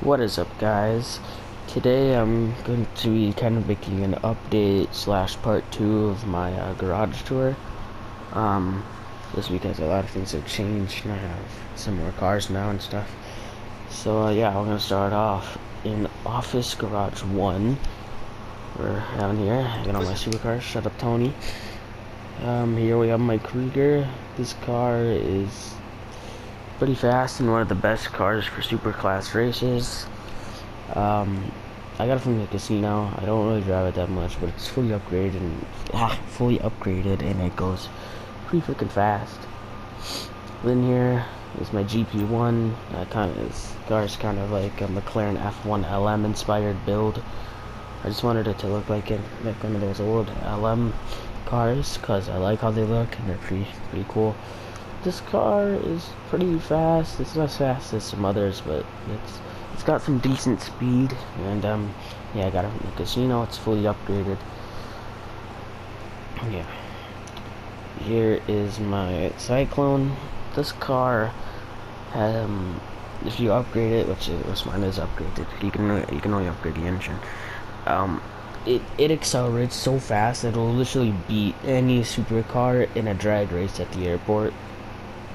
What is up, guys? Today I'm going to be kind of making an update slash part 2 of my garage tour. Um, just because a lot of things have changed and I have some more cars now and stuff. So yeah, we're gonna start off in Office Garage 1. We're down here. I got all my supercars. Shut up, Tony. Here we have my Krieger. This car is pretty fast and one of the best cars for superclass races. I got it from the casino. I don't really drive it that much, but it's fully upgraded and it goes pretty freaking fast. Then here is my GP1. This car's kind of like a McLaren F1 LM inspired build. I just wanted it to look like one of those old LM cars because I like how they look and they're pretty cool. This car is pretty fast. It's not as fast as some others, but it's got some decent speed. And yeah, I got it from the casino. It's fully upgraded. Yeah. Here is my Cyclone. This car, if you upgrade it, which mine is upgraded, you can only upgrade the engine. It accelerates so fast that it'll literally beat any supercar in a drag race at the airport.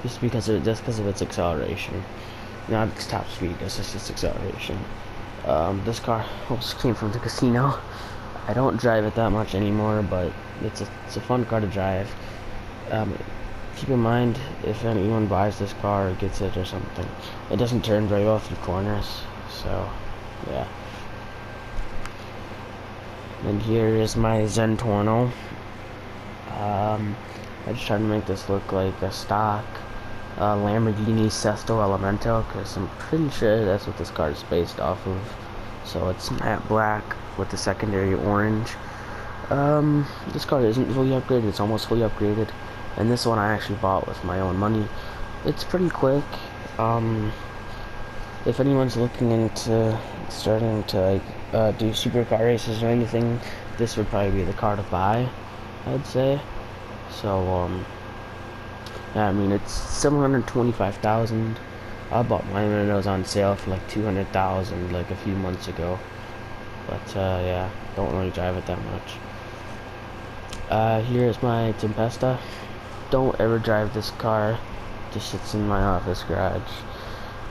Just because of its acceleration, not its top speed. It's just its acceleration. This car also came from the casino. I don't drive it that much anymore, but it's a fun car to drive. Keep in mind, if anyone buys this car or gets it or something, it doesn't turn very well through corners. So, yeah. And here is my Zentorno. I just tried to make this look like a stock Lamborghini Sesto Elemento, because I'm pretty sure that's what this car is based off of. So it's matte black with the secondary orange. This car isn't fully upgraded, it's almost fully upgraded, and this one I actually bought with my own money. It's pretty quick. If anyone's looking into starting to do supercar races or anything, this would probably be the car to buy, I'd say. So yeah, I mean, it's $725,000. I bought mine when it was on sale for like $200,000 like a few months ago. But yeah, don't really drive it that much. Here's my Tempesta. Don't ever drive this car. It just sits in my office garage.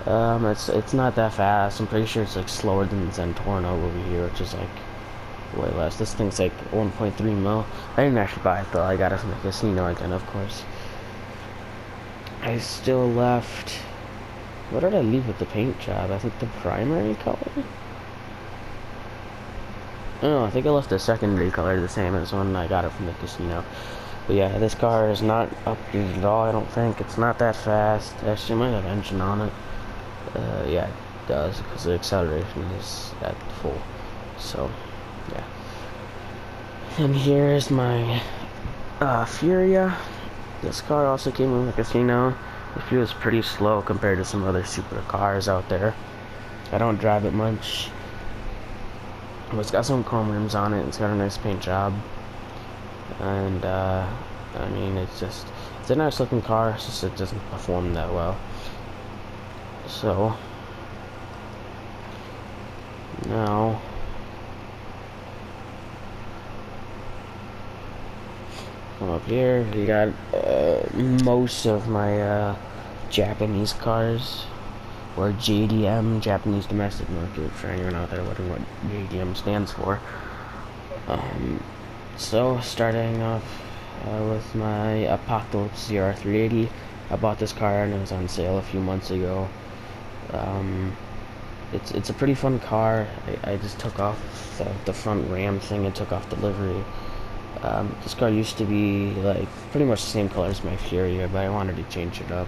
It's not that fast. I'm pretty sure it's like slower than the Zentorno over here, which is like way less. This thing's like 1.3 mil. I didn't actually buy it though. I got it from the casino again, of course. I still left. What did I leave with the paint job? I think the primary color? Oh, I think I left the secondary color the same as when I got it from the casino. But yeah, this car is not updated at all, I don't think. It's not that fast. Actually, it might have engine on it. Yeah, it does, because the acceleration is at full. So, yeah. And here's my Furia. This car also came from the casino. It feels pretty slow compared to some other supercars out there. I don't drive it much. But it's got some chrome rims on it. It's got a nice paint job. And, I mean, it's a nice looking car. It's just it doesn't perform that well. So, now, come up here. We got most of my Japanese cars, or JDM, Japanese Domestic Market, for anyone out there wondering what JDM stands for. So starting off with my Apocalypse ZR380. I bought this car and it was on sale a few months ago. It's a pretty fun car. I just took off the front ram thing and took off the livery. This car used to be like pretty much the same color as my Furia, but I wanted to change it up.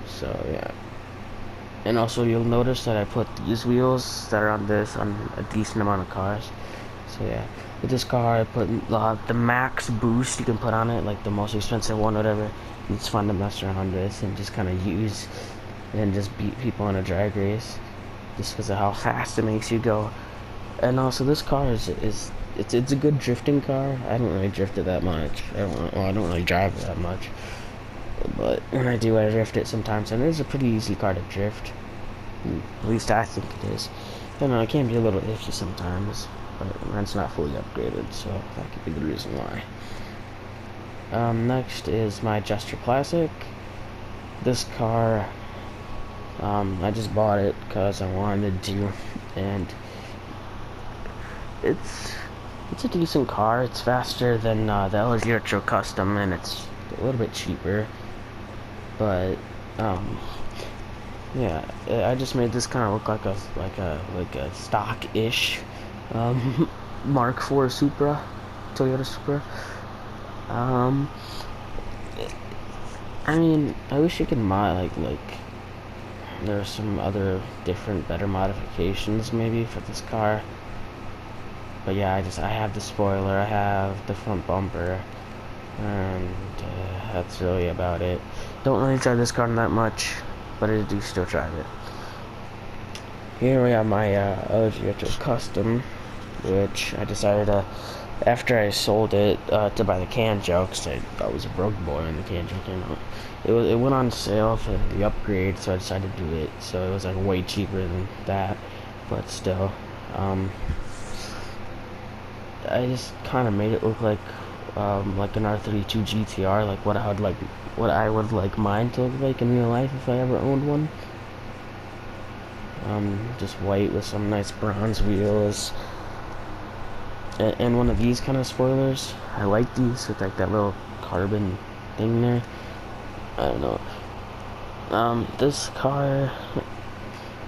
So yeah. And also you'll notice that I put these wheels that are on this on a decent amount of cars. So yeah. With this car I put the max boost you can put on it, like the most expensive one, whatever. It's fun to mess around with and just kinda use and just beat people in a drag race. Just because of how fast it makes you go. And also this car is it's a good drifting car. I don't really drift it that much. I don't really drive it that much. But when I do, I drift it sometimes, and it is a pretty easy car to drift. At least I think it is. I don't know, it can be a little iffy sometimes, but mine's not fully upgraded, so that could be the reason why. Next is my Jester Classic. This car, I just bought it because I wanted to, and it's a decent car. It's faster than the LG Retro Custom, and it's a little bit cheaper. But yeah, I just made this kind of look like a stock-ish Mark IV Supra, Toyota Supra. I mean, I wish you could mod like there are some other different, better modifications maybe for this car. But yeah, I have the spoiler, I have the front bumper, and that's really about it. Don't really drive this car that much, but I do still drive it. Here we have my LG Retro Custom, which I decided to, after I sold it, to buy the Kanjo, because I was a broke boy when the Kanjo came out. It went on sale for the upgrade, so I decided to do it. So it was like way cheaper than that, but still, I just kind of made it look like an R32 GTR, like what I would like mine to look like in real life if I ever owned one. Just white with some nice bronze wheels. And one of these kind of spoilers. I like these with like that little carbon thing there. I don't know. This car,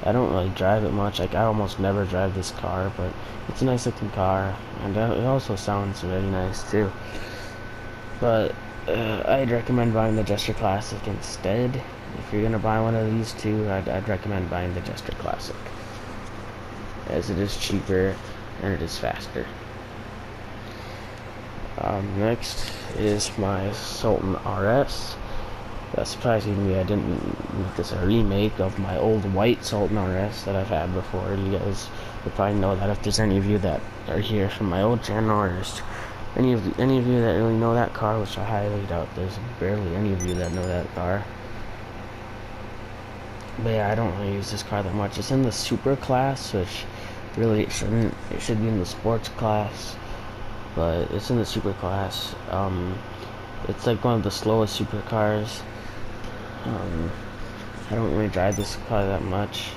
I don't really drive it much. Like I almost never drive this car, but it's a nice looking car, and it also sounds really nice too. But I'd recommend buying the Jester Classic instead. If you're gonna buy one of these two, I'd recommend buying the Jester Classic, as it is cheaper and it is faster. Next is my Sultan RS. Surprisingly, I didn't make this a remake of my old white Sultan RS that I've had before. You guys would probably know that if there's any of you that are here from my old channel, or just any of you that really know that car, which I highly doubt. There's barely any of you that know that car. But yeah, I don't really use this car that much. It's in the Super class, which really it shouldn't. It should be in the sports class, but it's in the Super class. It's like one of the slowest supercars. I don't really drive this car that much.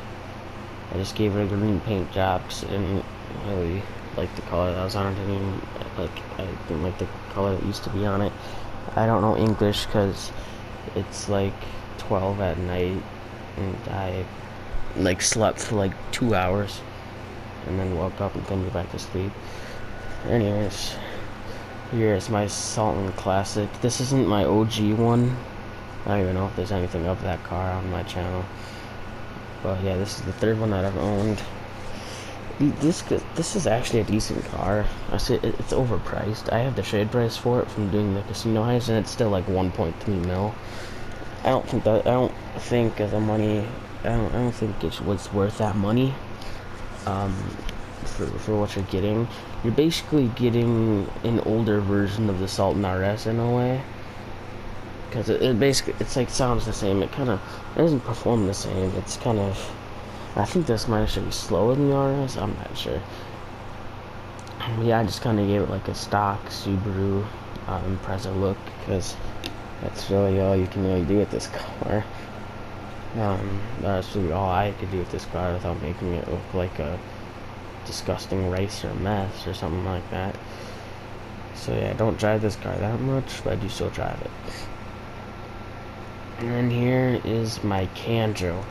I just gave it a green paint job because I didn't really like the color that was on it. I didn't like the color that used to be on it. I don't know English because it's like 12 at night, and I like slept for like 2 hours and then woke up and couldn't go back to sleep. Anyways, here's my Sultan Classic. This isn't my OG one. I don't even know if there's anything of that car on my channel. But yeah, this is the third one that I've owned. This is actually a decent car. I say it's overpriced. I have the trade price for it from doing the casino heist, and it's still like 1.3 mil. I don't think the money. I don't think it's what's worth that money. For what you're getting, you're basically getting an older version of the Sultan RS in a way. Because it basically, it's like sounds the same. It doesn't perform the same. It's kind of, I think this might actually be slower than the RS. I'm not sure. Yeah, I just kind of gave it like a stock Subaru Impreza look, because that's really all you can really do with this car. That's really all I could do with this car without making it look like a disgusting racer mess or something like that. So yeah, I don't drive this car that much, but I do still drive it. And then here is my Kanjo.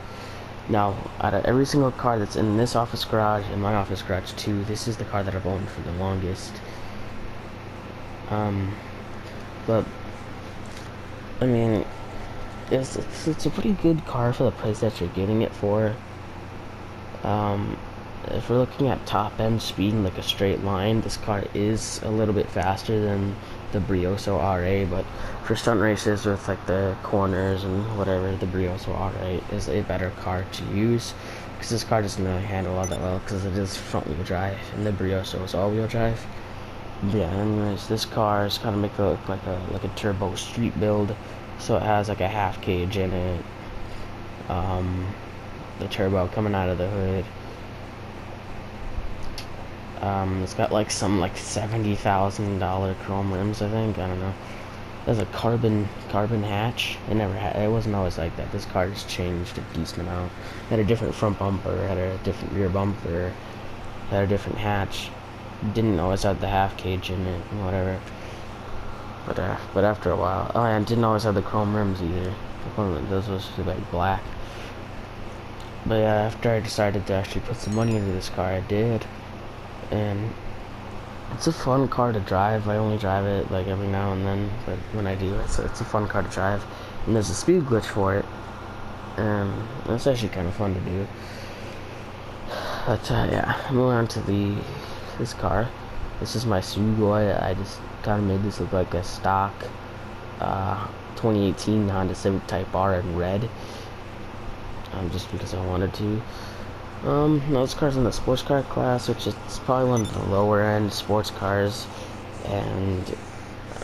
Now, out of every single car that's in this office garage and my office garage too, this is the car that I've owned for the longest. But I mean, it's a pretty good car for the price that you're getting it for. If we're looking at top end speed in like a straight line, this car is a little bit faster than the Brioso RA, but for stunt races with like the corners and whatever, the Brioso RA is a better car to use, because this car doesn't really handle all that well because it is front wheel drive and the Brioso is all wheel drive. But yeah, anyways, this car is kind of make it look like a turbo street build, so it has like a half cage in it. the turbo coming out of the hood. It's got like some like $70,000 chrome rims, I think. I don't know. There's a carbon hatch. It wasn't always like that. This car has changed a decent amount. Had a different front bumper, had a different rear bumper, had a different hatch. Didn't always have the half cage in it and whatever. But after a while, oh yeah, and didn't always have the chrome rims either. Those was like black. But yeah, after I decided to actually put some money into this car, I did. And it's a fun car to drive. I only drive it like every now and then, but when I do, it's a fun car to drive. And there's a speed glitch for it, and it's actually kind of fun to do. But yeah, moving on to this car. This is my Sugoi. I just kind of made this look like a stock 2018 Honda Civic Type R in red, just because I wanted to. No, this car's in the sports car class, which is probably one of the lower end sports cars, and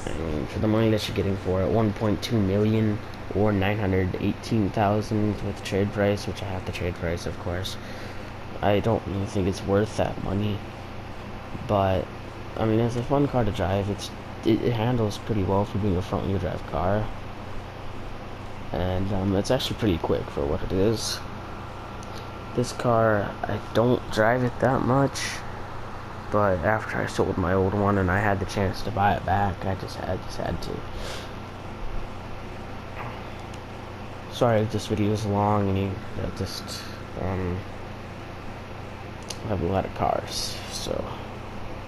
I mean, for the money that you're getting for it, 1.2 million or 918,000 with trade price, which I have the trade price, of course. I don't really think it's worth that money, but I mean, it's a fun car to drive. It handles pretty well for being a front wheel drive car, and it's actually pretty quick for what it is. This car, I don't drive it that much, but after I sold my old one and I had the chance to buy it back, I just had to. Sorry if this video is long and you just have a lot of cars. So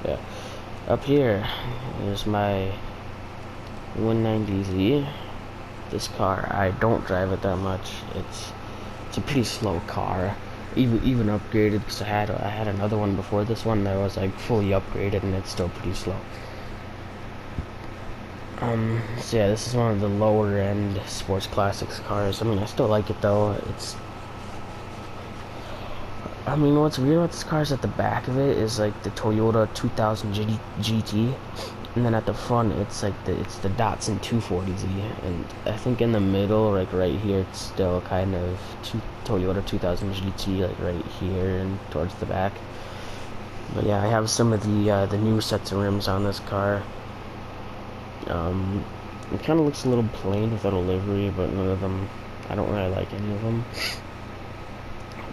yeah, up here is my 190Z. This car, I don't drive it that much. It's a pretty slow car. Even upgraded, because I had another one before this one that was like fully upgraded, and it's still pretty slow. So yeah, this is one of the lower end sports classics cars. I mean, I still like it though. I mean, what's weird about this car is at the back of it is like the Toyota 2000 GT, and then at the front it's like it's the Datsun 240Z, and I think in the middle, like right here, it's still kind of Toyota 2000 GT, like right here and towards the back. But yeah, I have some of the new sets of rims on this car. It kind of looks a little plain without a livery, but none of them, I don't really like any of them.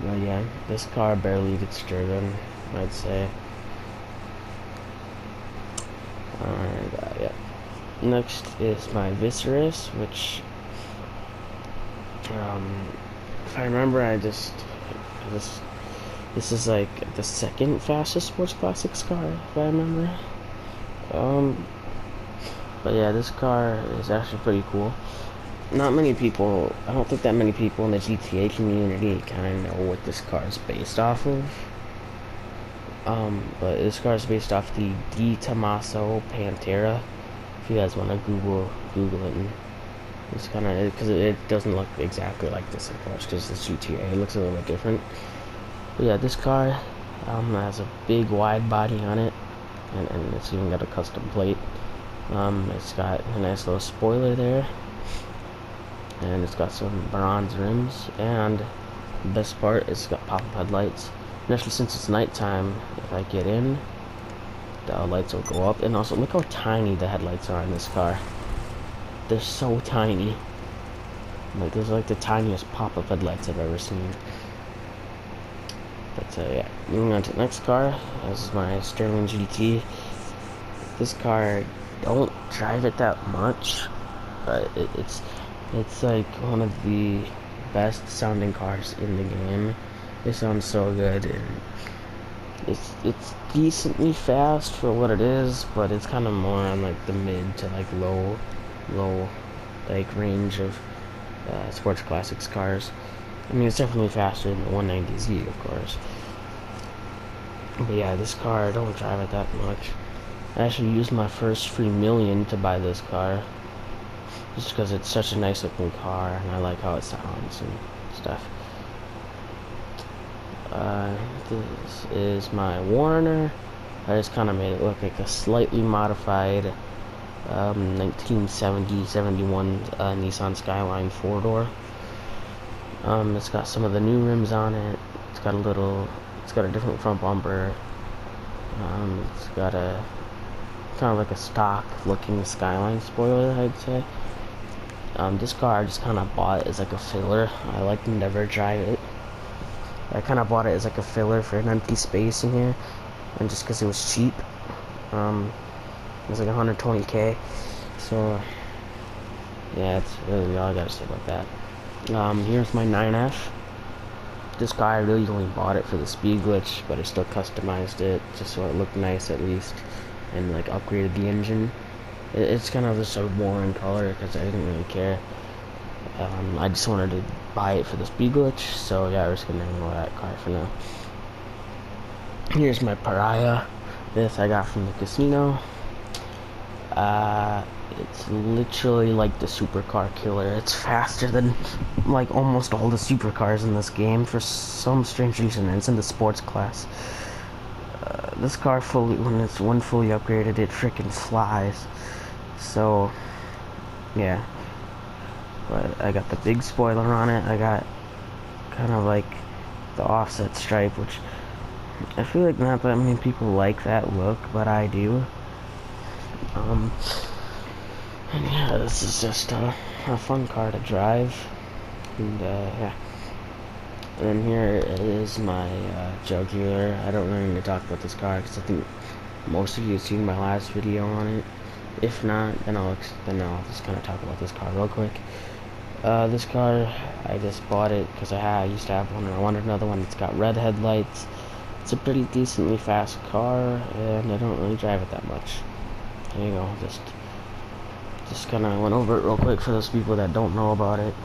But yeah, this car barely gets driven, I'd say. Yeah. Next is my Viceris, which, if I remember, this is like the second fastest sports classics car, if I remember. But yeah, this car is actually pretty cool. Not many people, I don't think that many people in the GTA community kind of know what this car is based off of. But this car is based off the De Tomaso Pantera. If you guys want to Google it, and it's kind of, because it doesn't look exactly like this, of course, because it's GTA. It looks a little bit different. But yeah, this car has a big wide body on it, and it's even got a custom plate. It's got a nice little spoiler there, and it's got some bronze rims, and the best part is it's got pop-up headlights. And actually, since it's nighttime, if I get in, the lights will go up. And also, look how tiny the headlights are in this car. They're so tiny. Like, those are like the tiniest pop-up headlights I've ever seen. But yeah, moving on to the next car. This is my Sterling GT. This car, don't drive it that much, but it's like one of the best sounding cars in the game. It sounds so good, and it's decently fast for what it is, but it's kind of more on like the mid to like low like range of sports classics cars. I mean, it's definitely faster than the 190Z, of course. But yeah, this car, I don't drive it that much. I actually used my first free million to buy this car, just because it's such a nice looking car, and I like how it sounds and stuff. This is my Warner. I just kind of made it look like a slightly modified 1970-71 Nissan Skyline 4-door. It's got some of the new rims on it. It's got a different front bumper. It's got a kind of like a stock looking Skyline spoiler, I'd say. This car I just kind of bought as like a filler. I like to never drive it. I kind of bought it as like a filler for an empty space in here, and just because it was cheap. It was like 120K. So yeah, that's really all I gotta say about that. Here's my 9F. This guy, I really only bought it for the speed glitch, but I still customized it just so it looked nice at least, and like upgraded the engine. It's kind of just a boring color because I didn't really care. I just wanted to buy it for the speed glitch, so yeah, we're just gonna ignore that car for now. Here's my Pariah. This I got from the casino. It's literally like the supercar killer. It's faster than like almost all the supercars in this game for some strange reason. It's in the sports class. This car when it's fully upgraded, it freaking flies. So yeah, but I got the big spoiler on it. I got kind of like the offset stripe, which I feel like not that many people like that look, but I do. And yeah, this is just a fun car to drive. And yeah. And then here is my Jugular. I don't really need to talk about this car because I think most of you have seen my last video on it. If not, then I'll just kind of talk about this car real quick. This car, I just bought it because I used to have one and I wanted another one. It's got red headlights. It's a pretty decently fast car, and I don't really drive it that much. There you go, just kind of went over it real quick for those people that don't know about it.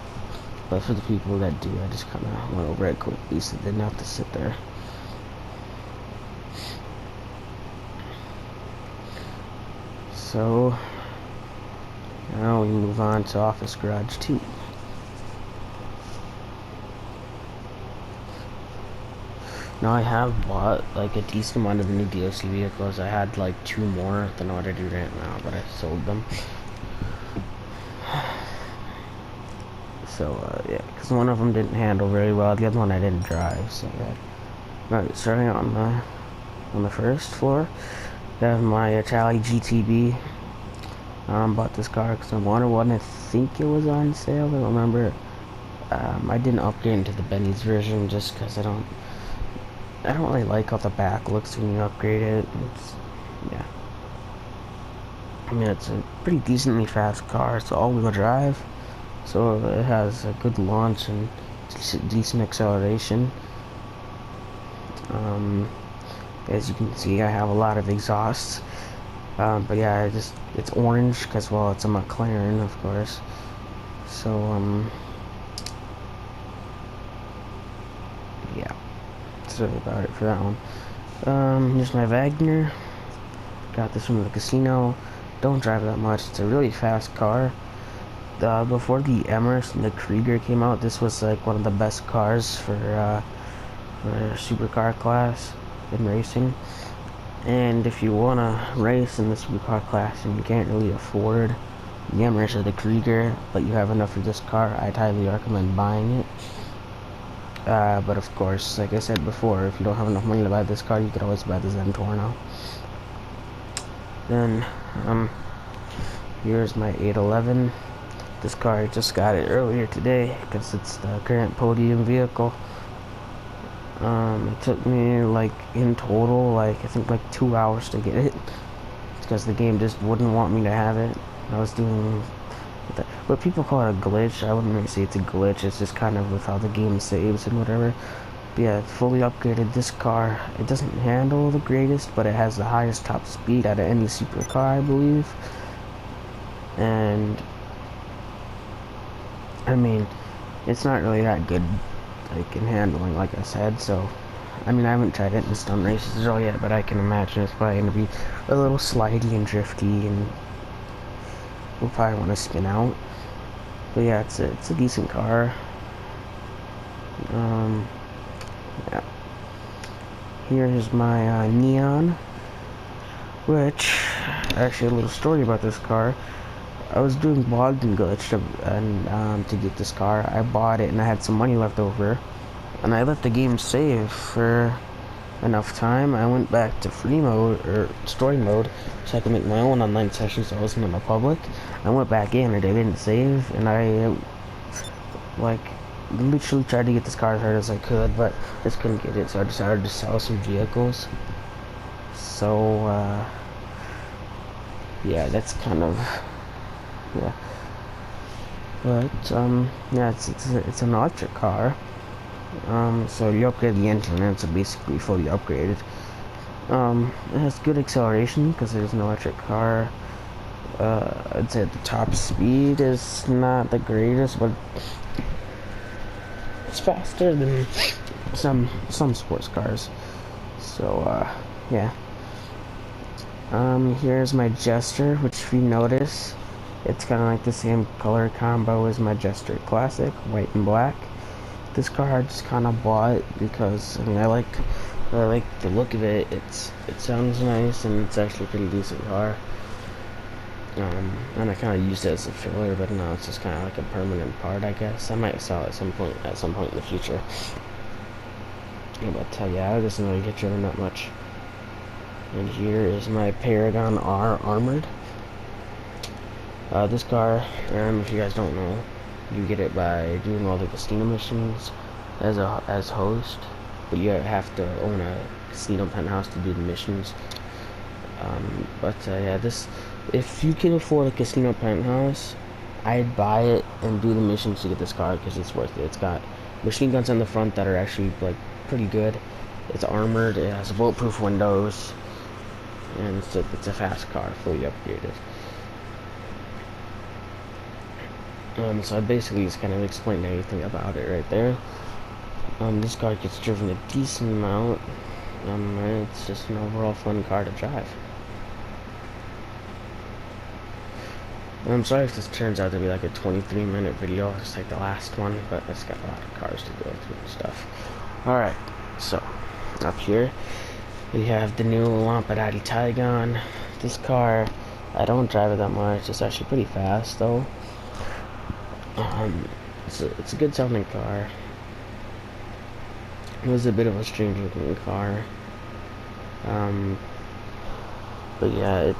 But for the people that do, I just kind of went over it quickly so they didn't have to sit there. So now we move on to Office Garage 2. Now I have bought like a decent amount of the new DLC vehicles. I had like 2 more than what I do right now, but I sold them. So yeah, because one of them didn't handle very well, the other one I didn't drive. So yeah. Alright, starting on the first floor, I have my Itali GTB. Bought this car because I wanted one. I think it was on sale. I don't remember. I didn't upgrade into the Benny's version just because I don't really like how the back looks when you upgrade it. Yeah. I mean, it's a pretty decently fast car. It's all-wheel drive, so it has a good launch and decent acceleration. As you can see, I have a lot of exhausts. But yeah, it's orange because, well, it's a McLaren, of course. So, yeah, that's really about it for that one. Here's my Wagner. Got this from the casino. Don't drive that much. It's a really fast car. Before the Emerson and the Krieger came out, this was like one of the best cars for supercar class in racing. And if you want to race in the supercar class and you can't really afford the Emirates or the Krieger, but you have enough for this car, I'd highly recommend buying it. But of course, like I said before, if you don't have enough money to buy this car, you could always buy the Zentorno. Then, here's my 811. This car, I just got it earlier today because it's the current podium vehicle. It took me like in total like I think like 2 hours to get it because the game just wouldn't want me to have it. I was doing what people call it a glitch. I wouldn't really say it's a glitch. It's just kind of with how the game saves and whatever. But yeah, fully upgraded this car. It doesn't handle the greatest, but it has the highest top speed out of any supercar, I believe. And I mean, it's not really that good like in handling, like I said. So I mean, I haven't tried it in stone races all yet, but I can imagine it's probably going to be a little slidey and drifty, and we'll probably want to spin out. But yeah, it's a decent car. Yeah. Here's my Neon, which actually a little story about this car. I was doing Bogdan Glitch to get this car. I bought it and I had some money left over, and I let the game save for enough time. I went back to free mode or story mode so I could make my own online sessions so I wasn't in the public. I went back in and I didn't save, and I like literally tried to get this car as hard as I could, but just couldn't get it, so I decided to sell some vehicles. So yeah, that's kind of, yeah. But yeah, it's an electric car. So you upgrade the engine and it's basically fully upgraded. It has good acceleration because it is an electric car. I'd say the top speed is not the greatest, but it's faster than some sports cars. So yeah. Here's my Jester, which if you notice, it's kind of like the same color combo as my Jester Classic, white and black. This car I just kind of bought because I mean I like the look of it. It sounds nice and it's actually a pretty decent car. And I kind of used it as a filler, but now it's just kind of like a permanent part, I guess. I might sell it at some point in the future. Yeah, but yeah, I doesn't really get driven that much. And here is my Paragon R Armored. This car, if you guys don't know, you get it by doing all the casino missions as host, but you have to own a casino penthouse to do the missions. Yeah, if you can afford a casino penthouse, I'd buy it and do the missions to get this car because it's worth it. It's got machine guns on the front that are actually like pretty good. It's armored. It has bulletproof windows, and it's a fast car, fully upgraded. So I basically just kind of explained everything about it right there. This car gets driven a decent amount. It's just an overall fun car to drive. I'm sorry if this turns out to be like a 23-minute video, just like the last one, but it's got a lot of cars to go through and stuff. Alright, so, up here, we have the new Lampadati Taycan. This car, I don't drive it that much, it's actually pretty fast though. It's a good sounding car. It was a bit of a strange looking car. But yeah,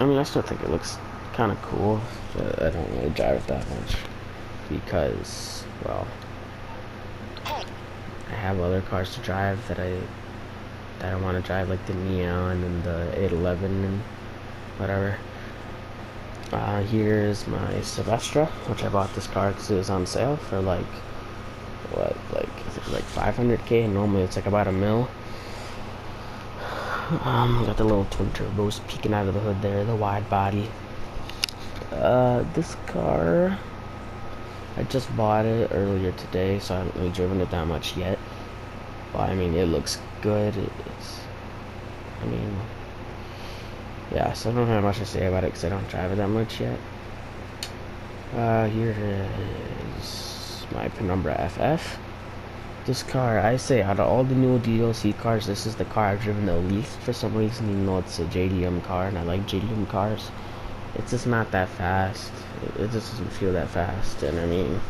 I mean, I still think it looks kind of cool, but I don't really drive it that much because, well, I have other cars to drive that I want to drive, like the Neon and the 811 and whatever. Here's my Silvestra, which I bought this car because it was on sale for like, what, like, I think like 500K, and normally it's like about $1 million. Got the little twin turbos peeking out of the hood there, the wide body. This car, I just bought it earlier today, so I haven't really driven it that much yet. But I mean, it looks good. I mean, yeah, so I don't have much to say about it because I don't drive it that much yet. Here is my Penumbra FF. This car, I say, out of all the new DLC cars, this is the car I've driven the least for some reason, even though it's a JDM car, and I like JDM cars. It's just not that fast. It just doesn't feel that fast, and I mean,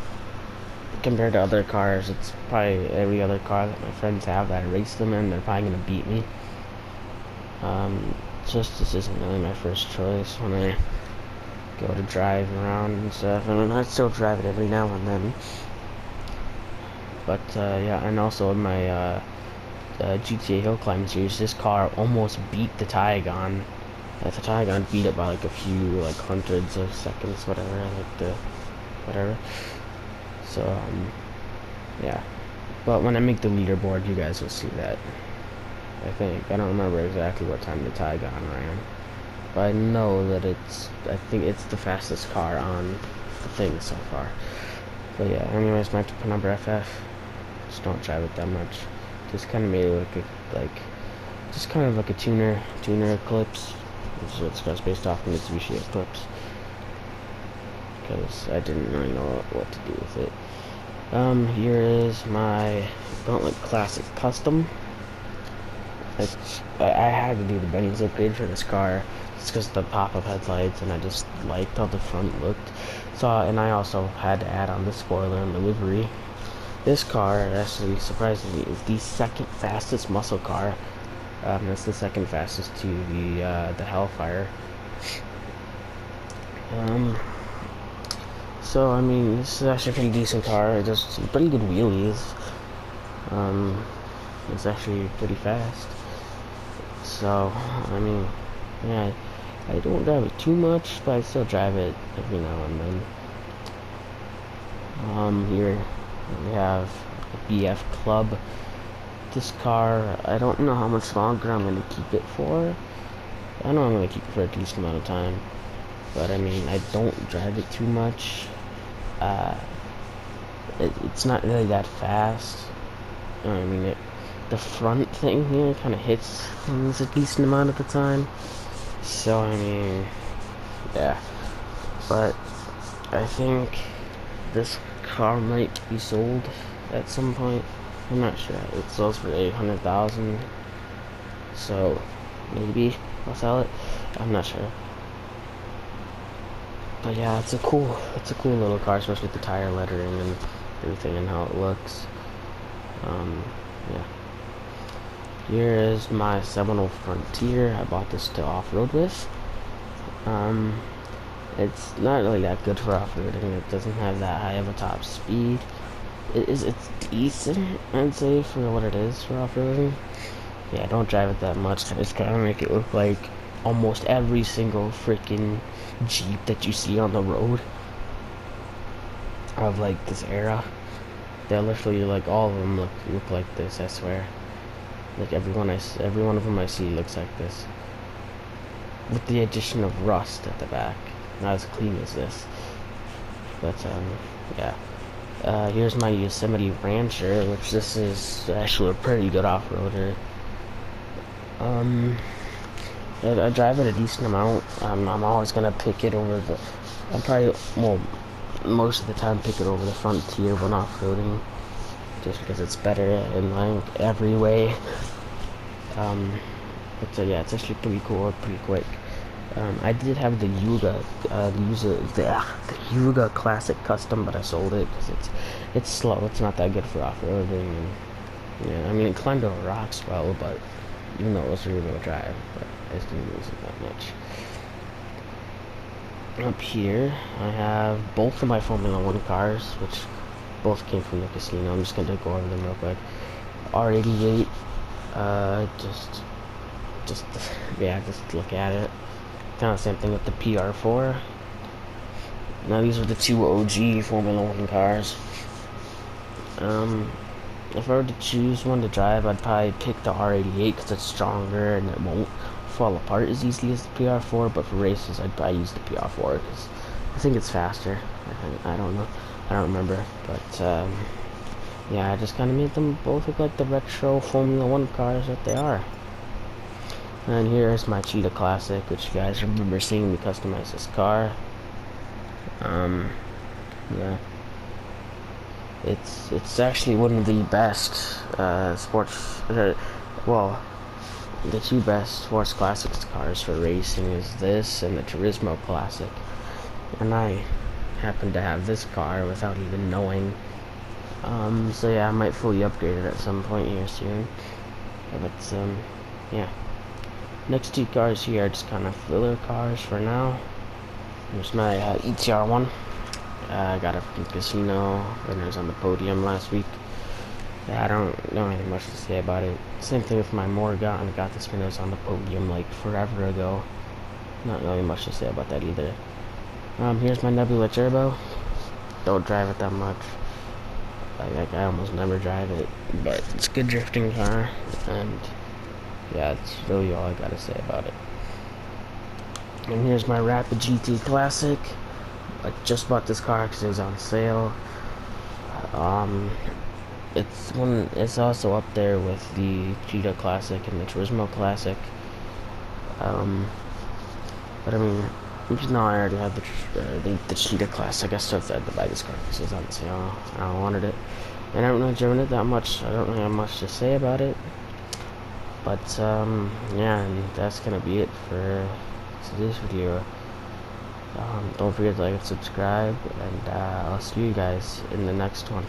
compared to other cars, it's probably every other car that my friends have that I race them in, they're probably gonna beat me. This isn't really my first choice when I go to drive around and stuff. I mean, I still drive it every now and then. But yeah, and also in my GTA Hill Climb series, this car almost beat the Taycan. The Taycan beat it by like a few, like hundreds of seconds, whatever, whatever. So, yeah. But when I make the leaderboard, you guys will see that. I think. I don't remember exactly what time the Taycan ran. But I know that I think it's the fastest car on the thing so far. But yeah, anyways, my Penumbra FF. Just don't drive it that much. Just kind of made it just kind of like a tuner Eclipse. This is what this car's based off of, Mitsubishi Eclipse. Because I didn't really know what to do with it. Here is my Gauntlet Classic Custom. I had to do the Benny's upgrade for this car It's because the pop-up headlights, and I just liked how the front looked. So, and I also had to add on the spoiler and the livery. This car, actually, surprisingly, is the second fastest muscle car. It's the second fastest to the Hellfire. So I mean, this is actually a pretty decent car. It does pretty good wheelies. It's actually pretty fast. So I mean, yeah, I don't drive it too much, but I still drive it every now and then. Here we have a BF Club. This car, I don't know how much longer I'm going to keep it for. I know I'm going to keep it for a decent amount of time, but I mean, I don't drive it too much. It's not really that fast. I mean, the front thing here kind of hits things a decent amount of the time. So, I mean, yeah. But I think this car might be sold at some point. I'm not sure. It sells for 800,000. So, maybe I'll sell it. I'm not sure. But yeah, it's a cool little car, especially with the tire lettering and everything and how it looks. Yeah. Here is my Seminole Frontier. I bought this to off-road with. It's not really that good for off-roading. It doesn't have that high of a top speed. It's decent, I'd say, for what it is for off-roading. Yeah, I don't drive it that much. I just kind of make it look like almost every single freaking Jeep that you see on the road of like this era. They're literally like all of them look like this. I swear. Like every one of them I see looks like this, with the addition of rust at the back. Not as clean as this, but yeah. Here's my Yosemite Rancher, which this is actually a pretty good off-roader. I drive it a decent amount. I'm always gonna pick it over the. I'm probably most of the time pick it over the Frontier when off-roading, just because it's better in like every way. But yeah, it's actually pretty cool, pretty quick. I did have the Yuga, the Yuga Classic Custom, but I sold it because it's slow. It's not that good for off-roading. And, yeah, I mean, it climbed over rocks well, but even though it was rear-wheel drive, but I just didn't use it that much. Up here, I have both of my Formula 1 cars, which both came from the casino. I'm just gonna go over them real quick. R88, just look at it. Kind of same thing with the PR4. Now these are the two OG Formula 1 cars. If I were to choose one to drive, I'd probably pick the R88 because it's stronger and it won't fall apart as easily as the PR4. But for races, I'd probably use the PR4 because I think it's faster. I don't know. I don't remember. But yeah, I just kind of made them both look like the retro Formula 1 cars that they are. And here's my Cheetah Classic, which you guys remember seeing me customize this car. Yeah. It's actually one of the best sports. Well, the two best sports classics cars for racing is this and the Turismo Classic. And I happen to have this car without even knowing. So yeah, I might fully upgrade it at some point here soon. But yeah. Next two cars here are just kind of filler cars for now. There's my ETR one. I got it from casino when it was on the podium last week. Yeah, I don't have anything much to say about it. Same thing with my Morgan. I got this when it was on the podium like forever ago. Not really much to say about that either. Here's my Nebula Turbo. Don't drive it that much. I almost never drive it, but it's a good drifting car, and yeah, it's really all I gotta say about it. And here's my Rapid GT Classic. I just bought this car because it was on sale. It's also up there with the Cheetah Classic and the Turismo Classic. But I mean, even though I already had the Cheetah Classic, I still had to buy this car because it was on sale. I wanted it, and I haven't really driven it that much. I don't really have much to say about it. But yeah, and that's gonna be it for to this video. Don't forget to like and subscribe, and I'll see you guys in the next one.